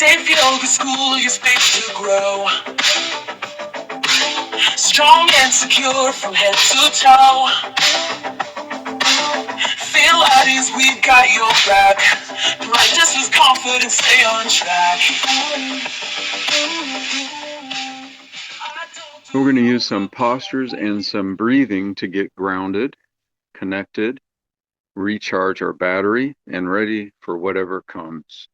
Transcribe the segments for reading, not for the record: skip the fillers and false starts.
Safe yoga school, your space to grow. Strong and secure from head to toe. Feel at ease, we've got your back. Practice with confidence, stay on track. We're going to use some postures and some breathing to get grounded, connected, recharge our battery, and ready for whatever comes.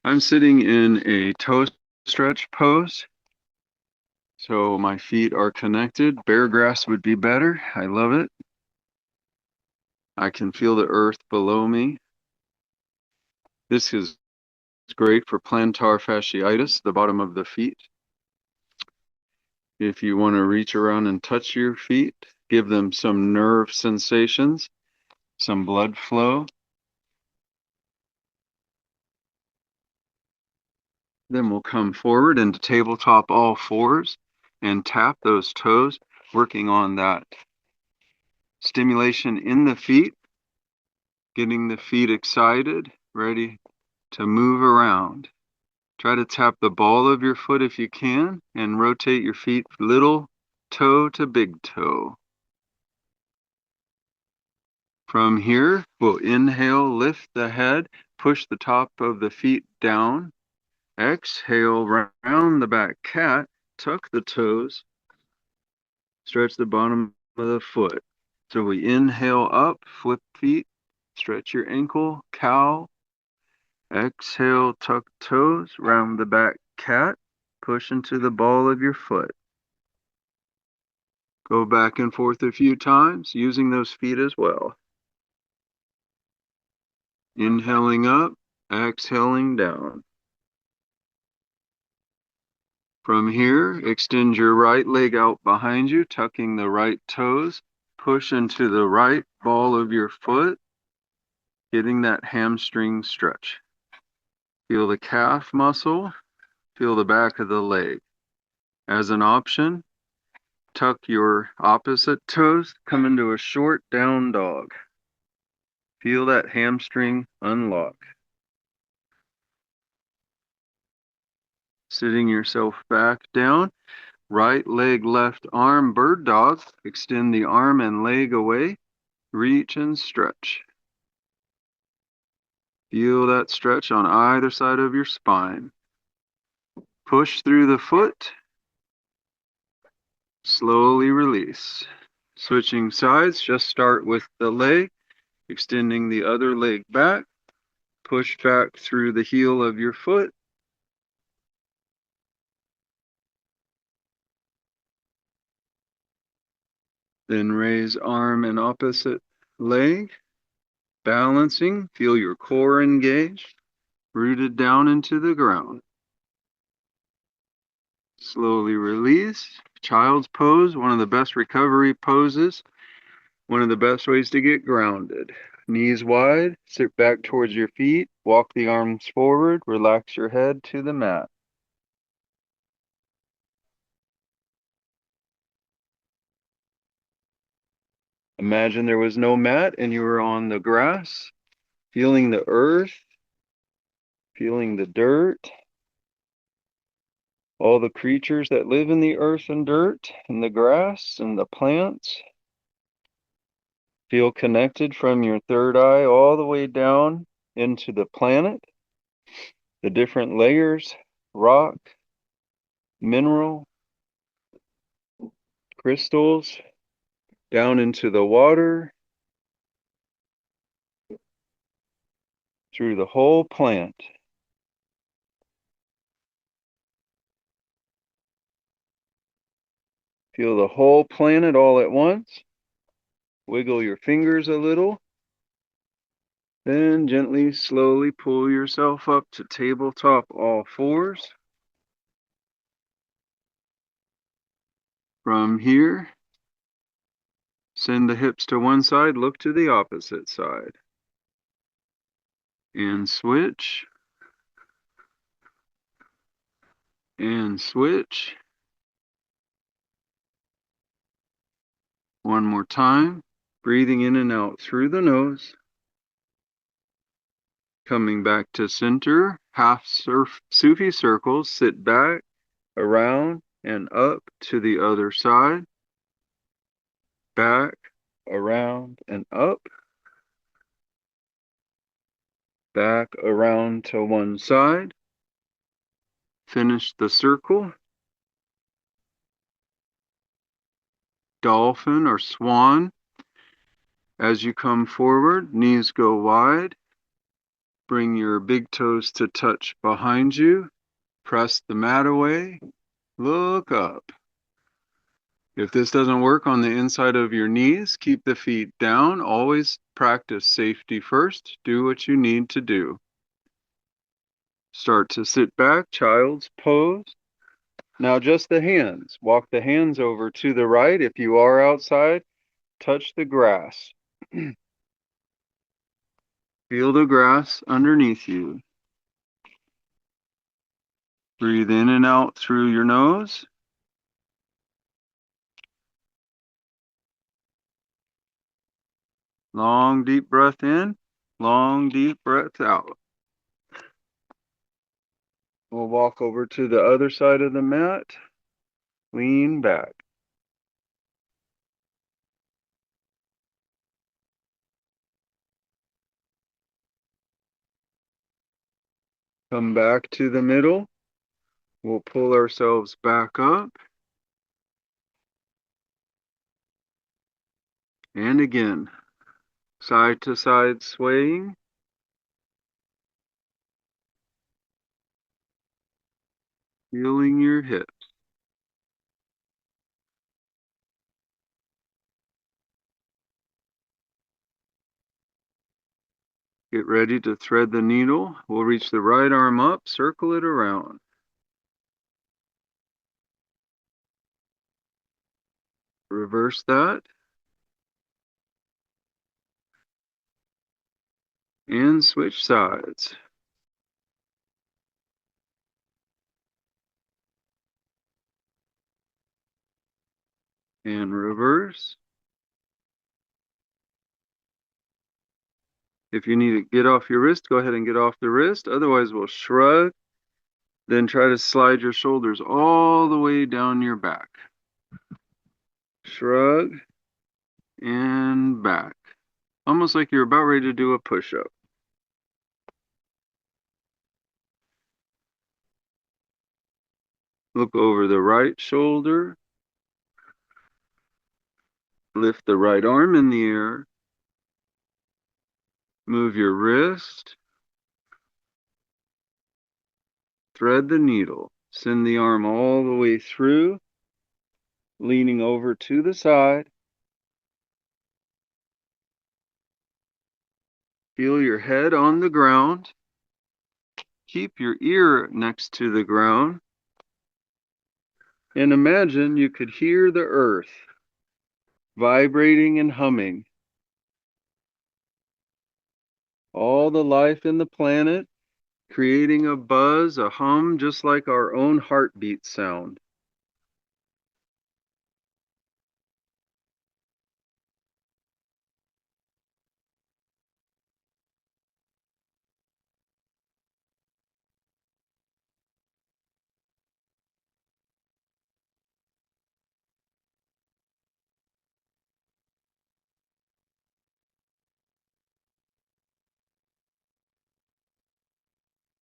I'm sitting in a toe stretch pose, so my feet are connected. Bare grass would be better. I love it. I can feel the earth below me. This is great for plantar fasciitis, the bottom of the feet. If you want to reach around and touch your feet, give them some nerve sensations, some blood flow. Then we'll come forward into tabletop all fours and tap those toes, working on that stimulation in the feet, getting the feet excited, ready to move around. Try to tap the ball of your foot if you can and rotate your feet little toe to big toe. From here, we'll inhale, lift the head, push the top of the feet down. Exhale, round the back cat, tuck the toes, stretch the bottom of the foot. So we inhale up, flip feet, stretch your ankle, cow. Exhale, tuck toes, round the back cat, push into the ball of your foot. Go back and forth a few times, using those feet as well. Inhaling up, exhaling down. From here, extend your right leg out behind you, tucking the right toes. Push into the right ball of your foot, getting that hamstring stretch. Feel the calf muscle, feel the back of the leg. As an option, tuck your opposite toes, come into a short down dog. Feel that hamstring unlock. Sitting yourself back down, right leg, left arm, bird dog. Extend the arm and leg away, reach and stretch. Feel that stretch on either side of your spine. Push through the foot. Slowly release. Switching sides, just start with the leg, extending the other leg back. Push back through the heel of your foot. Then raise arm and opposite leg. Balancing, feel your core engaged, rooted down into the ground. Slowly release. Child's pose, one of the best recovery poses, one of the best ways to get grounded. Knees wide, sit back towards your feet, walk the arms forward, relax your head to the mat. Imagine there was no mat and you were on the grass, feeling the earth, feeling the dirt, all the creatures that live in the earth and dirt and the grass and the plants. Feel connected from your third eye all the way down into the planet, the different layers, rock, mineral, crystals, down into the water, through the whole plant. Feel the whole planet all at once. Wiggle your fingers a little. Then gently, slowly pull yourself up to tabletop all fours. From here, send the hips to one side, look to the opposite side. And switch. And switch. One more time. Breathing in and out through the nose. Coming back to center, half Sufi circles, sit back, around, and up to the other side. Back, around, and up. Back, around to one side. Finish the circle. Dolphin or swan. As you come forward, knees go wide. Bring your big toes to touch behind you. Press the mat away. Look up. If this doesn't work on the inside of your knees, keep the feet down. Always practice safety first. Do what you need to do. Start to sit back, child's pose. Now just the hands. Walk the hands over to the right. If you are outside, touch the grass. Feel the grass underneath you. Breathe in and out through your nose. Long, deep breath in. Long, deep breath out. We'll walk over to the other side of the mat. Lean back. Come back to the middle. We'll pull ourselves back up. And again, side to side swaying. Feeling your hips. Get ready to thread the needle. We'll reach the right arm up, circle it around. Reverse that. And switch sides. And reverse. If you need to get off your wrist, go ahead and get off the wrist. Otherwise, we'll shrug. Then try to slide your shoulders all the way down your back. Shrug and back. Almost like you're about ready to do a push-up. Look over the right shoulder. Lift the right arm in the air. Move your wrist. Thread the needle. Send the arm all the way through, leaning over to the side. Feel your head on the ground. Keep your ear next to the ground. And imagine you could hear the earth vibrating and humming. All the life in the planet creating a buzz, a hum, just like our own heartbeat sound.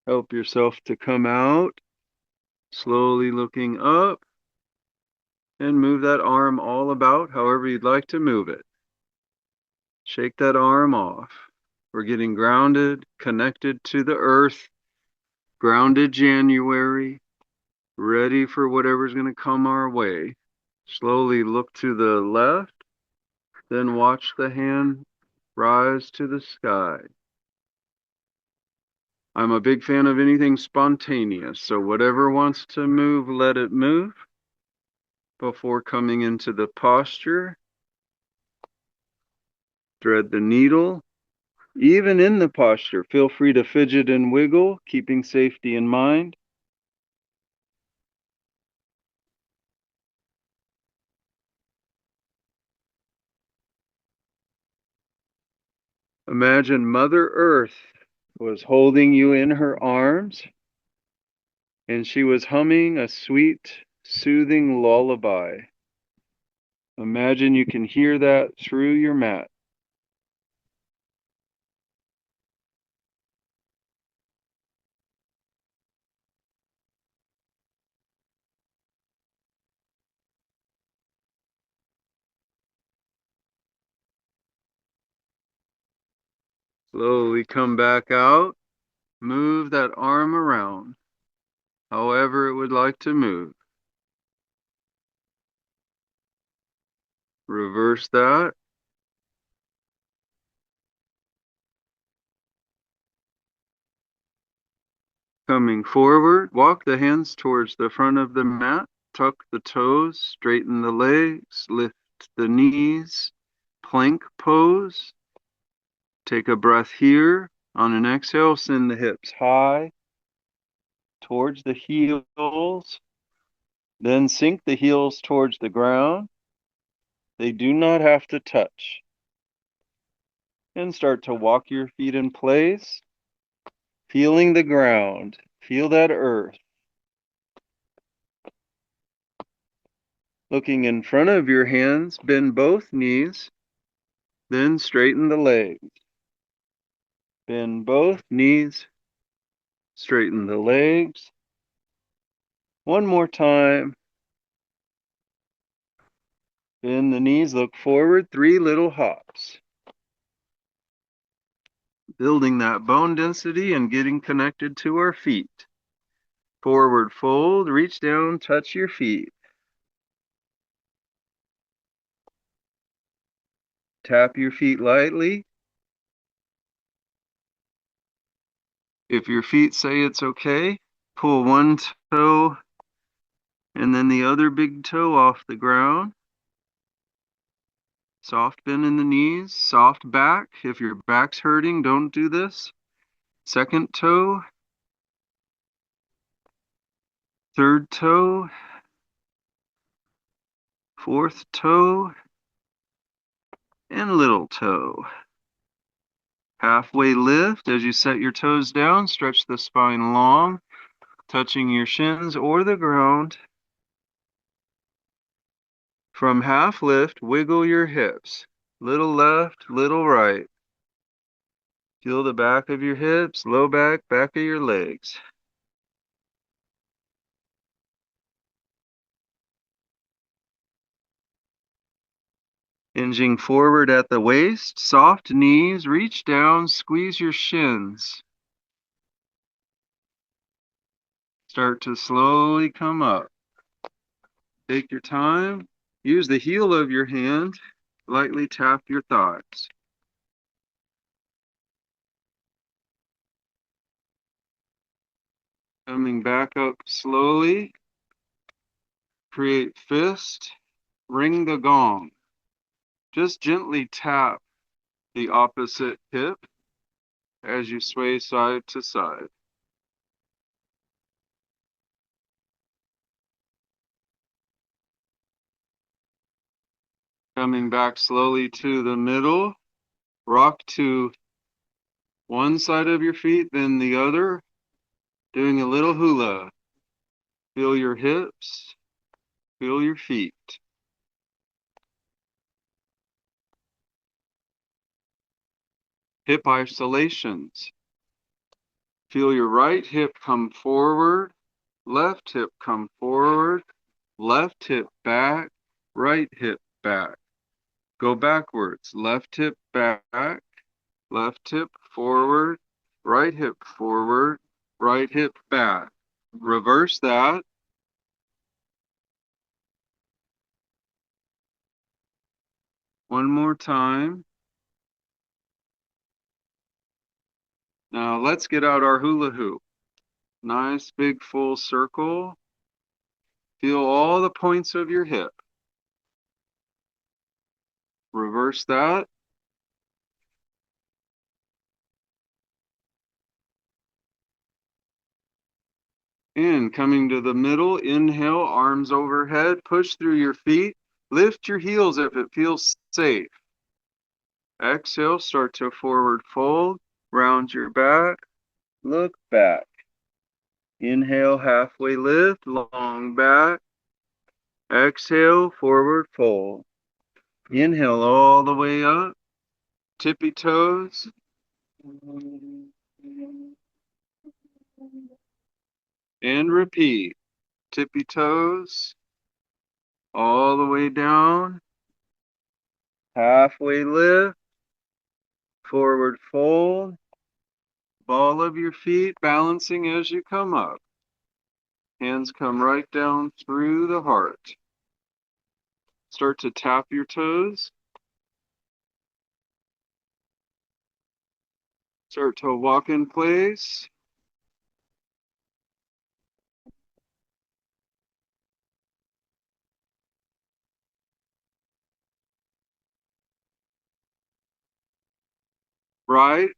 Help yourself to come out, slowly looking up, and move that arm all about however you'd like to move it. Shake that arm off. We're getting grounded, connected to the earth, grounded January, ready for whatever's going to come our way. Slowly look to the left, then watch the hand rise to the sky. I'm a big fan of anything spontaneous, so whatever wants to move, let it move. Before coming into the posture, thread the needle. Even in the posture, feel free to fidget and wiggle, keeping safety in mind. Imagine Mother Earth was holding you in her arms, and she was humming a sweet, soothing lullaby. Imagine you can hear that through your mat. Slowly come back out. Move that arm around, however it would like to move. Reverse that. Coming forward, walk the hands towards the front of the mat. Tuck the toes, straighten the legs, lift the knees. Plank pose. Take a breath here. On an exhale, send the hips high towards the heels. Then sink the heels towards the ground. They do not have to touch. And start to walk your feet in place, feeling the ground. Feel that earth. Looking in front of your hands, bend both knees, then straighten the legs. Bend both knees, straighten the legs. One more time. Bend the knees, look forward, 3 little hops. Building that bone density and getting connected to our feet. Forward fold, reach down, touch your feet. Tap your feet lightly. If your feet say it's okay, pull one toe and then the other big toe off the ground. Soft bend in the knees, soft back. If your back's hurting, don't do this. Second toe, third toe, fourth toe, and little toe. Halfway lift as you set your toes down, stretch the spine long, touching your shins or the ground. From half lift, wiggle your hips. Little left, little right. Feel the back of your hips, low back, back of your legs. Hinging forward at the waist, soft knees, reach down, squeeze your shins. Start to slowly come up. Take your time. Use the heel of your hand. Lightly tap your thighs. Coming back up slowly. Create fist. Ring the gong. Just gently tap the opposite hip as you sway side to side. Coming back slowly to the middle. Rock to one side of your feet, then the other. Doing a little hula. Feel your hips. Feel your feet. Hip isolations. Feel your right hip come forward. Left hip come forward. Left hip back. Right hip back. Go backwards. Left hip back. Left hip forward. Right hip forward. Right hip back. Reverse that. One more time. Now let's get out our hula hoop. Nice big full circle. Feel all the points of your hip. Reverse that. And coming to the middle, inhale, arms overhead, push through your feet. Lift your heels if it feels safe. Exhale, start to forward fold. Round your back. Look back. Inhale, halfway lift, long back. Exhale, forward fold. Inhale all the way up. Tippy toes. And repeat. Tippy toes. All the way down. Halfway lift. Forward fold. Ball of your feet balancing as you come up. Hands come right down through the heart. Start to tap your toes. Start to walk in place. Right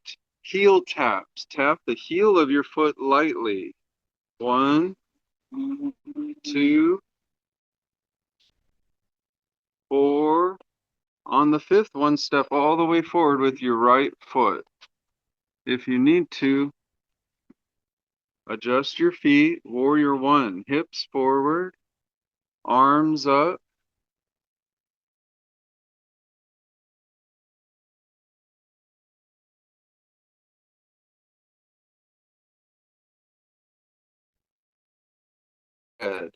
heel taps. Tap the heel of your foot lightly. 1, 2, 4. On the fifth one, step all the way forward with your right foot. If you need to, adjust your feet. Warrior 1, hips forward, arms up. Head.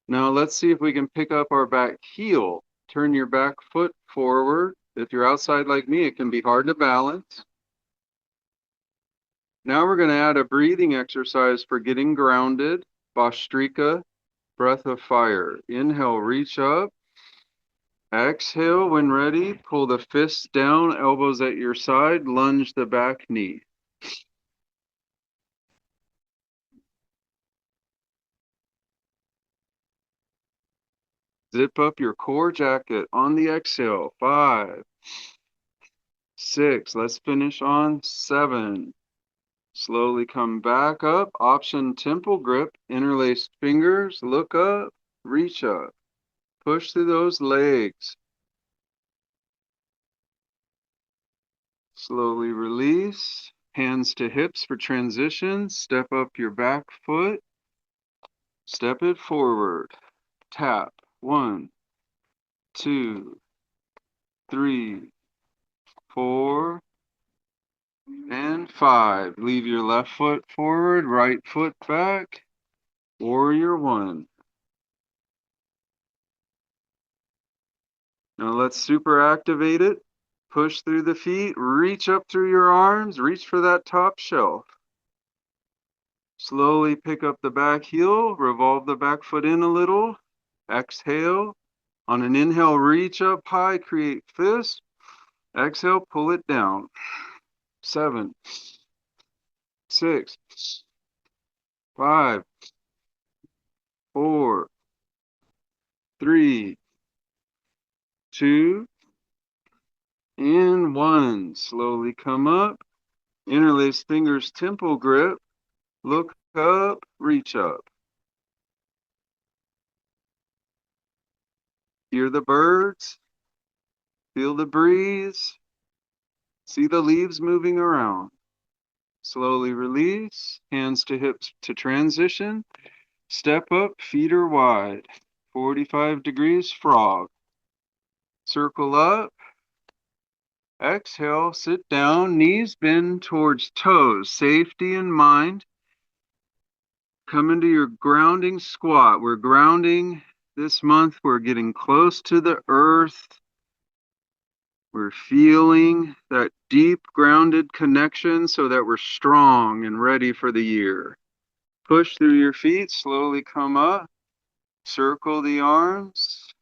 Now let's see if we can pick up our back heel. Turn your back foot forward. If you're outside like me, it can be hard to balance. Now we're going to add a breathing exercise for getting grounded. Vastrika, breath of fire. Inhale, reach up. Exhale, when ready, pull the fists down, elbows at your side, lunge the back knee. Zip up your core jacket on the exhale. 5, 6, let's finish on 7. Slowly come back up, option temple grip, interlaced fingers, look up, reach up. Push through those legs. Slowly release. Hands to hips for transition. Step up your back foot. Step it forward. Tap. 1, 2, 3, 4, and 5. Leave your left foot forward, right foot back. Warrior 1. Now let's super activate it. Push through the feet, reach up through your arms, reach for that top shelf. Slowly pick up the back heel, revolve the back foot in a little. Exhale. On an inhale, reach up high, create fist. Exhale, pull it down. 7, 6, 5, 4, 3, 2, and 1. Slowly come up. Interlace fingers, temple grip. Look up, reach up. Hear the birds. Feel the breeze. See the leaves moving around. Slowly release. Hands to hips to transition. Step up, feet are wide. 45 degrees frog. Circle up. Exhale, sit down, knees bend towards toes. Safety in mind. Come into your grounding squat. We're grounding this month. We're getting close to the earth. We're feeling that deep grounded connection so that we're strong and ready for the year. Push through your feet, slowly come up. Circle the arms.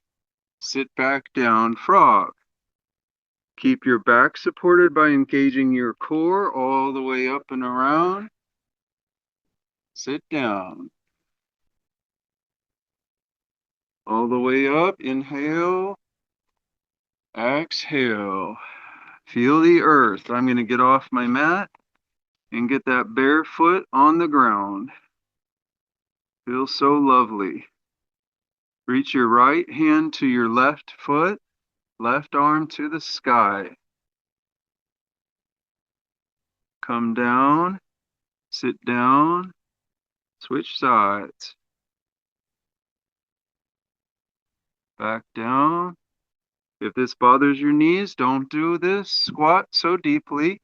Sit back down, frog. Keep your back supported by engaging your core all the way up and around. Sit down. All the way up, inhale. Exhale. Feel the earth. I'm going to get off my mat and get that bare foot on the ground. Feels so lovely. Reach your right hand to your left foot, left arm to the sky. come down, sit down, switch sides. Back down. If this bothers your knees, don't do this squat so deeply.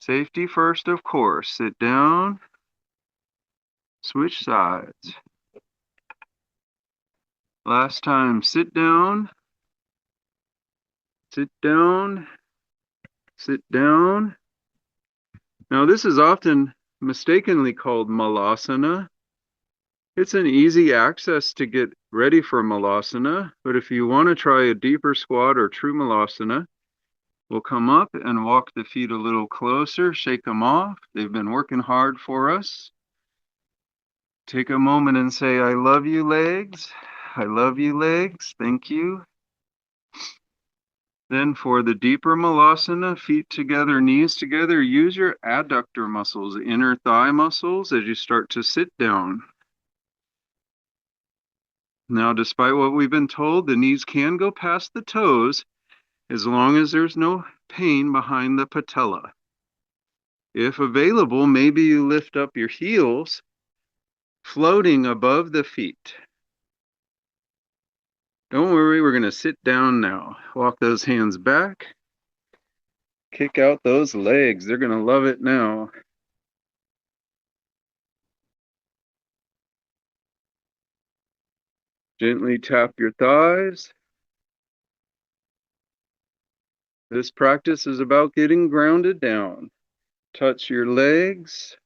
Safety first, of course. Sit down, switch sides. Last time, sit down, sit down, sit down. Now, this is often mistakenly called malasana. It's an easy access to get ready for malasana, but if you want to try a deeper squat or true malasana, we'll come up and walk the feet a little closer, shake them off. They've been working hard for us. Take a moment and say, I love you, legs. I love you, legs. Thank you. Then for the deeper malasana, feet together, knees together, use your adductor muscles, inner thigh muscles as you start to sit down. Now, despite what we've been told, the knees can go past the toes as long as there's no pain behind the patella. If available, maybe you lift up your heels, floating above the feet. Don't worry, we're going to sit down now. Walk those hands back. Kick out those legs. They're going to love it now. Gently tap your thighs. This practice is about getting grounded down. Touch your legs.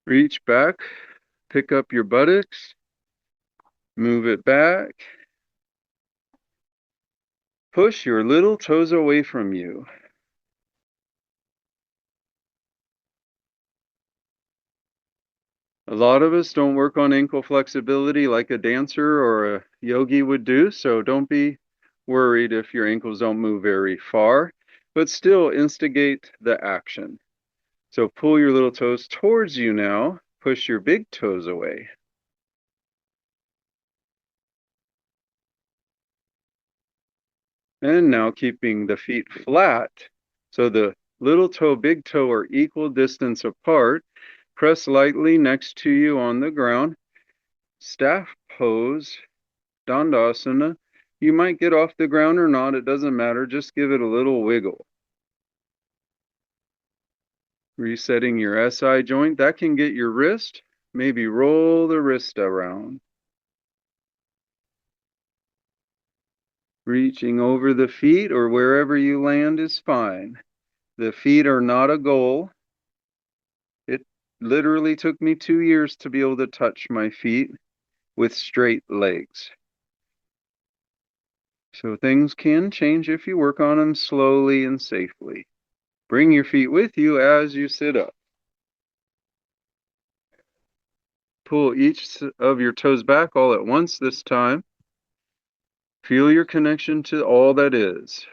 Reach back. Pick up your buttocks. Move it back. Push your little toes away from you. A lot of us don't work on ankle flexibility like a dancer or a yogi would do, so don't be worried if your ankles don't move very far, but still instigate the action. So pull your little toes towards you now, push your big toes away. And now keeping the feet flat, so the little toe, big toe are equal distance apart. Press lightly next to you on the ground. Staff pose, Dandasana. You might get off the ground or not, it doesn't matter, just give it a little wiggle. Resetting your SI joint, that can get your wrist, maybe roll the wrist around. Reaching over the feet or wherever you land is fine. The feet are not a goal. It literally took me 2 years to be able to touch my feet with straight legs. So things can change if you work on them slowly and safely. Bring your feet with you as you sit up. Pull each of your toes back all at once this time. Feel your connection to all that is.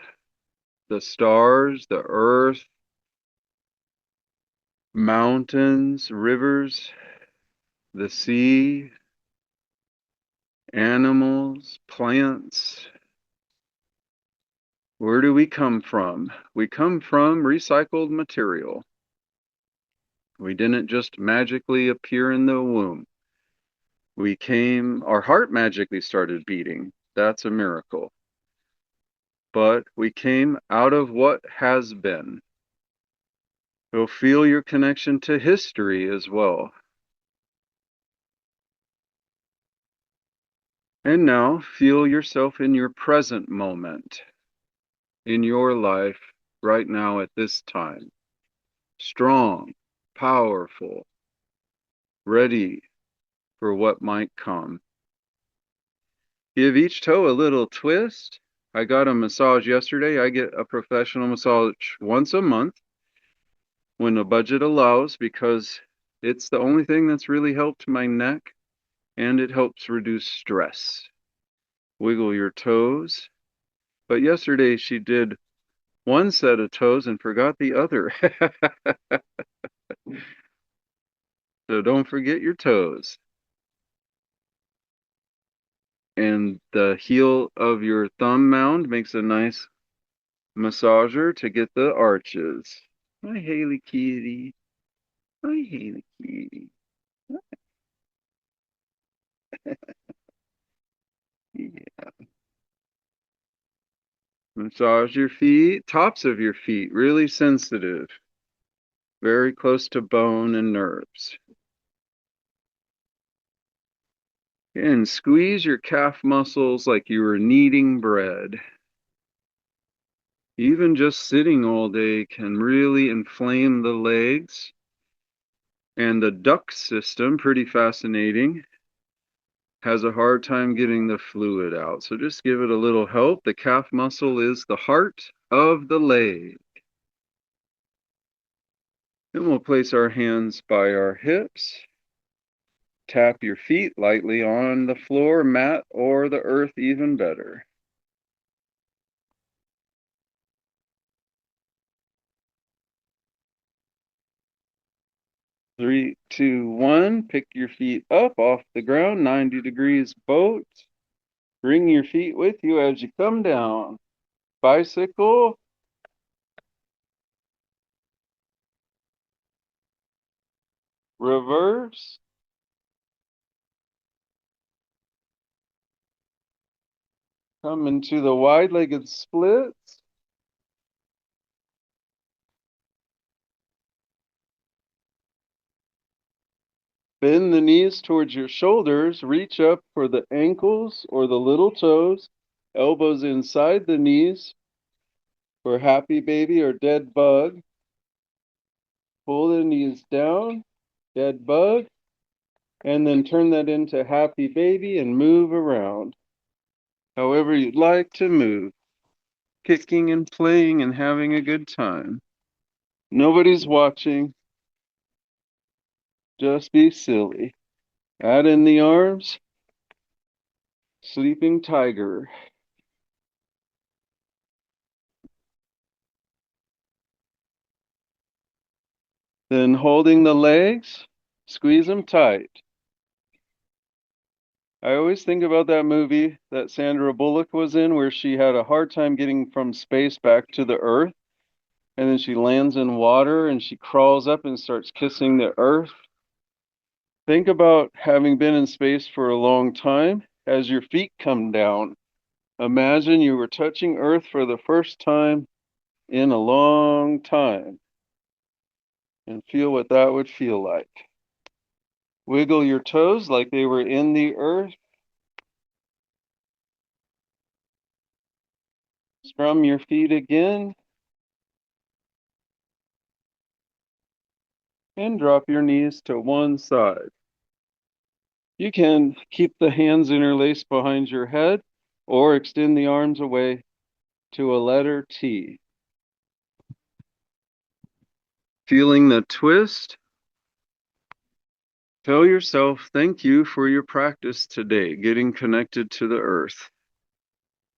The stars, the earth, mountains, rivers, the sea, animals, plants. Where do we come from? We come from recycled material. We didn't just magically appear in the womb. Our heart magically started beating. That's a miracle. But we came out of what has been. You'll feel your connection to history as well. And now feel yourself in your present moment, in your life right now at this time. Strong, powerful, ready for what might come. Give each toe a little twist. I got a massage yesterday. I get a professional massage once a month when the budget allows because it's the only thing that's really helped my neck and it helps reduce stress. Wiggle your toes. But yesterday she did one set of toes and forgot the other. So don't forget your toes. And the heel of your thumb mound makes a nice massager to get the arches. Hi, Haley Kitty. Hi, Haley Kitty. Yeah. Massage your feet, tops of your feet, really sensitive, very close to bone and nerves. And squeeze your calf muscles like you were kneading bread. Even just sitting all day can really inflame the legs. And the duct system, pretty fascinating, has a hard time getting the fluid out. So just give it a little help. The calf muscle is the heart of the leg. Then we'll place our hands by our hips. Tap your feet lightly on the floor, mat, or the earth, even better. 3, 2, 1. Pick your feet up off the ground, 90 degrees boat. Bring your feet with you as you come down. Bicycle. Reverse. Come into the wide-legged splits. Bend the knees towards your shoulders. Reach up for the ankles or the little toes. Elbows inside the knees for happy baby or dead bug. Pull the knees down, dead bug, and then turn that into happy baby and move around. However you'd like to move, kicking and playing and having a good time. Nobody's watching. Just be silly. Add in the arms. Sleeping tiger. Then holding the legs, squeeze them tight. I always think about that movie that Sandra Bullock was in where she had a hard time getting from space back to the earth. And then she lands in water and she crawls up and starts kissing the earth. Think about having been in space for a long time. As your feet come down, imagine you were touching earth for the first time in a long time. And feel what that would feel like. Wiggle your toes like they were in the earth. Scrum your feet again. And drop your knees to one side. You can keep the hands interlaced behind your head or extend the arms away to a letter T. Feeling the twist? Tell yourself thank you for your practice today, getting connected to the earth,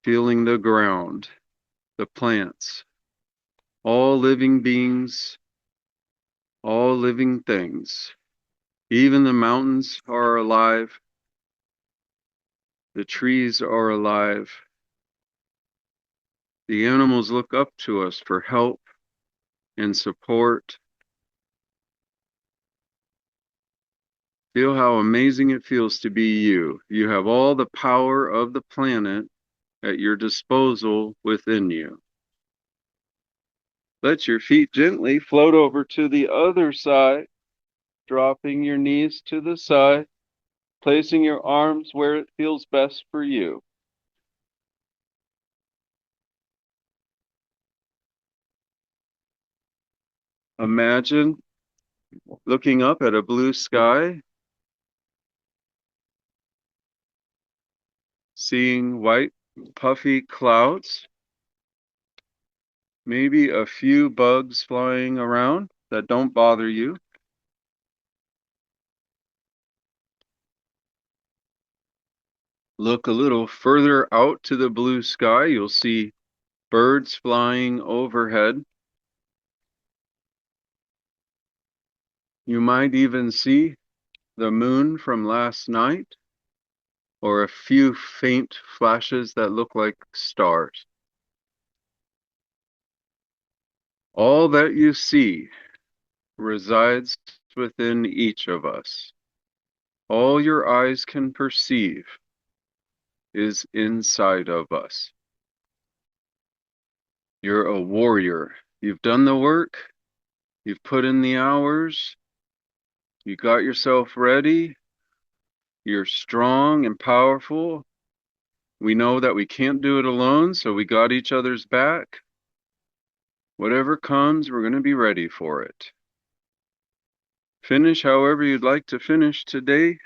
feeling the ground, the plants, all living beings, all living things. Even the mountains are alive. The trees are alive. The animals look up to us for help and support. Feel how amazing it feels to be you. You have all the power of the planet at your disposal within you. Let your feet gently float over to the other side, dropping your knees to the side, placing your arms where it feels best for you. Imagine looking up at a blue sky, seeing white puffy clouds, maybe a few bugs flying around that don't bother you. Look a little further out to the blue sky. You'll see birds flying overhead. You might even see the moon from last night. or a few faint flashes that look like stars. All that you see resides within each of us. All your eyes can perceive is inside of us. You're a warrior. You've done the work. You've put in the hours. You got yourself ready. You're strong and powerful. We know that we can't do it alone, so we got each other's back. Whatever comes, we're going to be ready for it. Finish however you'd like to finish today.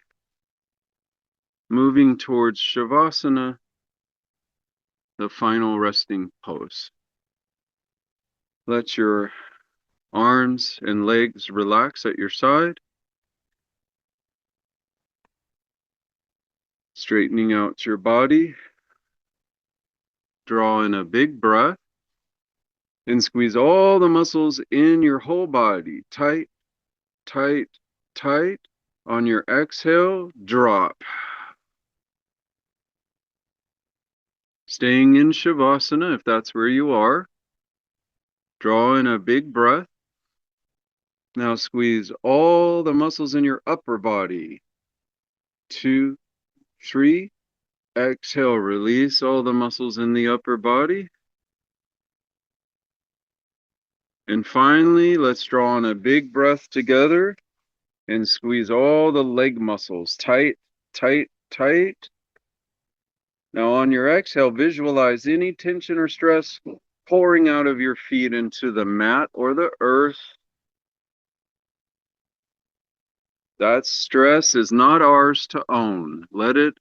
Moving towards Shavasana, the final resting pose. Let your arms and legs relax at your side. Straightening out your body. Draw in a big breath. And squeeze all the muscles in your whole body. Tight, tight, tight. On your exhale, drop. Staying in Shavasana, if that's where you are. Draw in a big breath. Now squeeze all the muscles in your upper body. 2, 3. Exhale, release all the muscles in the upper body. And finally, let's draw in a big breath together and squeeze all the leg muscles tight, tight, tight. Now on your exhale, visualize any tension or stress pouring out of your feet into the mat or the earth. That stress is not ours to own. Let it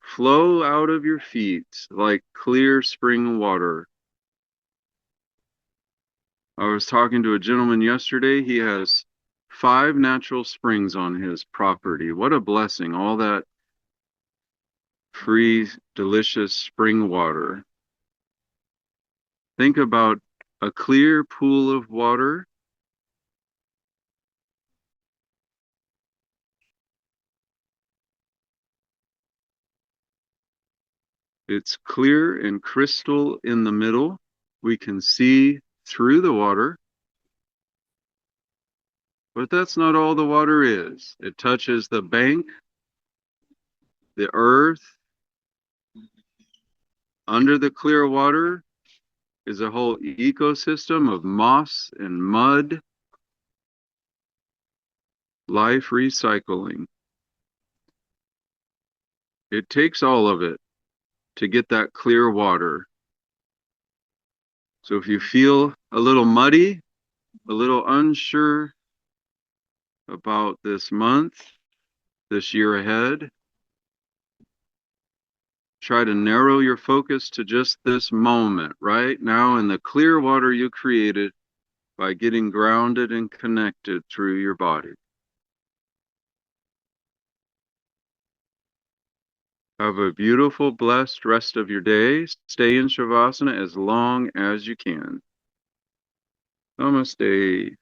flow out of your feet like clear spring water. I was talking to a gentleman yesterday. He has 5 natural springs on his property. What a blessing, all that free, delicious spring water. Think about a clear pool of water. It's clear and crystal in the middle. We can see through the water. But that's not all the water is. It touches the bank, the earth. Under the clear water is a whole ecosystem of moss and mud, life recycling. It takes all of it to get that clear water. So if you feel a little muddy, a little unsure about this month, this year ahead, try to narrow your focus to just this moment, right now in the clear water you created by getting grounded and connected through your body. Have a beautiful, blessed rest of your day. Stay in Shavasana as long as you can. Namaste.